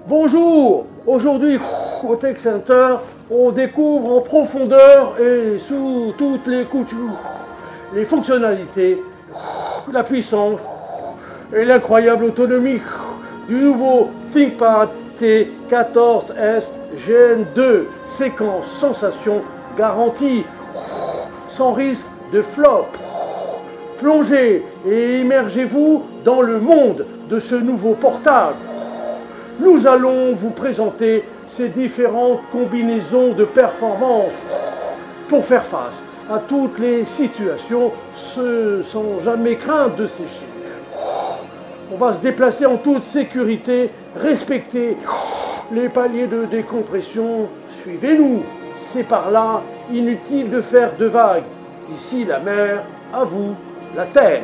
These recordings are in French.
Bonjour, aujourd'hui au Tech Center, on découvre en profondeur et sous toutes les coutures les fonctionnalités, la puissance et l'incroyable autonomie du nouveau ThinkPad T14S Gen 2, séquence sensation garantie, sans risque de flop. Plongez et immergez-vous dans le monde de ce nouveau portable. Nous allons vous présenter ces différentes combinaisons de performance pour faire face à toutes les situations sans jamais crainte de sécher. On va se déplacer en toute sécurité, respecter les paliers de décompression. Suivez-nous, c'est par là, inutile de faire de vagues. Ici la mer, à vous la terre.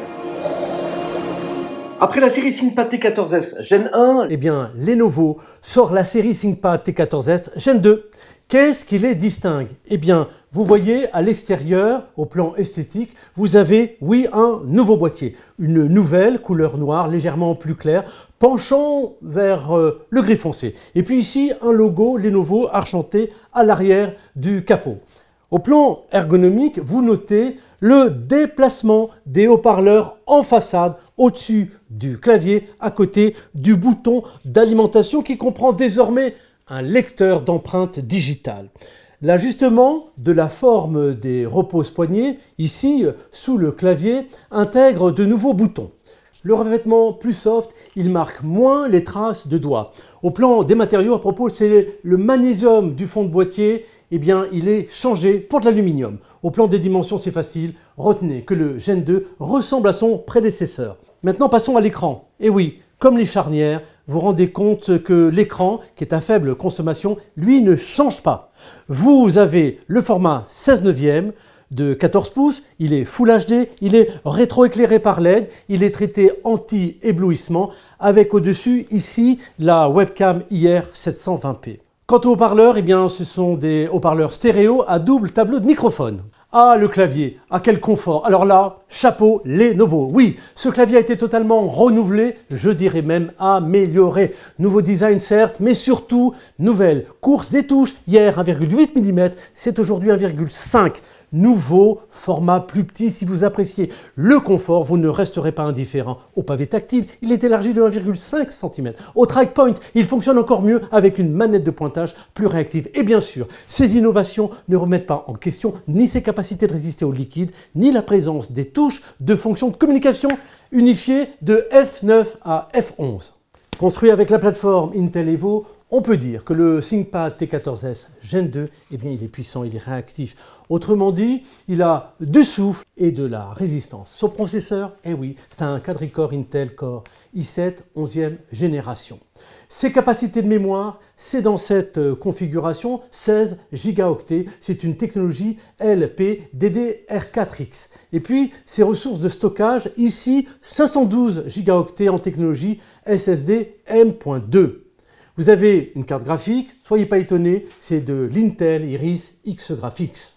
Après la série ThinkPad T14S Gen 1, eh bien, Lenovo sort la série ThinkPad T14S Gen 2. Qu'est-ce qui les distingue? Eh bien, vous voyez à l'extérieur, au plan esthétique, vous avez, oui, un nouveau boîtier. Une nouvelle couleur noire, légèrement plus claire, penchant vers le gris foncé. Et puis ici, un logo Lenovo argenté à l'arrière du capot. Au plan ergonomique, vous notez le déplacement des haut-parleurs en façade au-dessus du clavier, à côté du bouton d'alimentation qui comprend désormais un lecteur d'empreintes digitales. L'ajustement de la forme des repose-poignets, ici sous le clavier, intègre de nouveaux boutons. Le revêtement plus soft, il marque moins les traces de doigts. Au plan des matériaux, à propos, c'est le magnésium du fond de boîtier, eh bien, il est changé pour de l'aluminium. Au plan des dimensions, c'est facile. Retenez que le Gen 2 ressemble à son prédécesseur. Maintenant, passons à l'écran. Et oui, comme les charnières, vous rendez compte que l'écran, qui est à faible consommation, lui ne change pas. Vous avez le format 16/9 de 14 pouces, il est Full HD, il est rétroéclairé par LED, il est traité anti-éblouissement avec au-dessus ici la webcam IR 720p. Quant aux haut-parleurs, eh bien, ce sont des haut-parleurs stéréo à double tableau de microphone. Ah, le clavier, à quel confort! Alors là, chapeau Lenovo. Oui, ce clavier a été totalement renouvelé, je dirais même amélioré. Nouveau design certes, mais surtout nouvelle course des touches. Hier 1,8 mm, c'est aujourd'hui 1,5 mm. Nouveau format plus petit si vous appréciez le confort, vous ne resterez pas indifférent. Au pavé tactile, il est élargi de 1,5 cm. Au track point, il fonctionne encore mieux avec une manette de pointage plus réactive. Et bien sûr, ces innovations ne remettent pas en question ni ses capacités de résister au liquide, ni la présence des touches de fonction de communication unifiées de F9 à F11. Construit avec la plateforme Intel Evo, on peut dire que le ThinkPad T14S Gen 2, eh bien, il est puissant, il est réactif. Autrement dit, il a du souffle et de la résistance. Son processeur, eh oui, c'est un quadricore Intel Core i7 11e génération. Ses capacités de mémoire, c'est dans cette configuration 16 gigaoctets. C'est une technologie LPDDR4X. Et puis, ses ressources de stockage, ici 512 gigaoctets en technologie SSD M.2. Vous avez une carte graphique, soyez pas étonnés, c'est de l'Intel Iris X Graphics.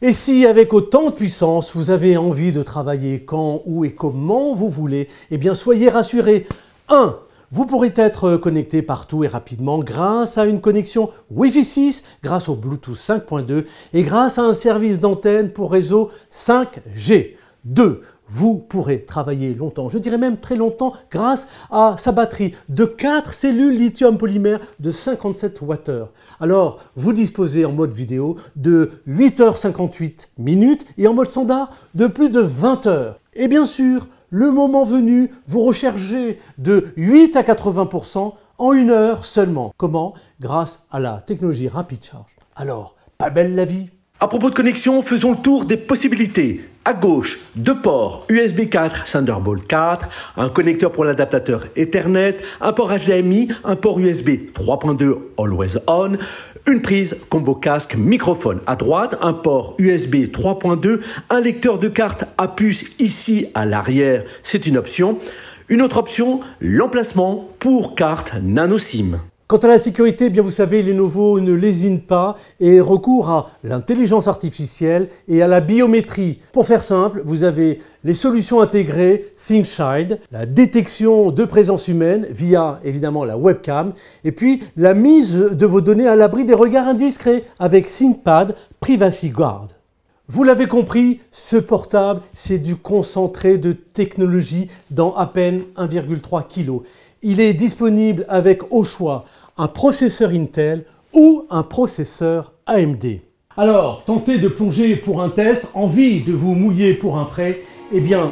Et si avec autant de puissance, vous avez envie de travailler quand, où et comment vous voulez, eh bien soyez rassurés. 1. Vous pourrez être connecté partout et rapidement grâce à une connexion Wi-Fi 6, grâce au Bluetooth 5.2 et grâce à un service d'antenne pour réseau 5G. 2. Vous pourrez travailler longtemps, je dirais même très longtemps, grâce à sa batterie de 4 cellules lithium polymère de 57 Wh. Alors, vous disposez en mode vidéo de 8h58 minutes et en mode standard de plus de 20 heures. Et bien sûr, le moment venu, vous rechargez de 8 à 80% en 1 heure seulement. Comment? Grâce à la technologie Rapid Charge. Alors, pas belle la vie? à propos de connexion, faisons le tour des possibilités. À gauche, 2 ports USB 4, Thunderbolt 4, un connecteur pour l'adaptateur Ethernet, un port HDMI, un port USB 3.2 Always On, une prise combo casque microphone. À droite, un port USB 3.2, un lecteur de carte à puce ici à l'arrière, c'est une option. Une autre option, l'emplacement pour carte nano SIM. Quant à la sécurité, eh bien vous savez, Lenovo ne lésine pas et recourt à l'intelligence artificielle et à la biométrie. Pour faire simple, vous avez les solutions intégrées ThinkChild, la détection de présence humaine via évidemment la webcam, et puis la mise de vos données à l'abri des regards indiscrets avec ThinkPad Privacy Guard. Vous l'avez compris, ce portable, c'est du concentré de technologie dans à peine 1,3 kg. Il est disponible avec au choix un processeur Intel ou un processeur AMD. Alors, tentez de plonger pour un test, envie de vous mouiller pour un prêt, eh bien,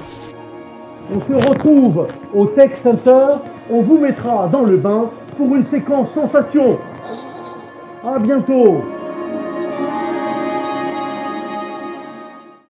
on se retrouve au Tech Center, on vous mettra dans le bain pour une séquence sensation. À bientôt.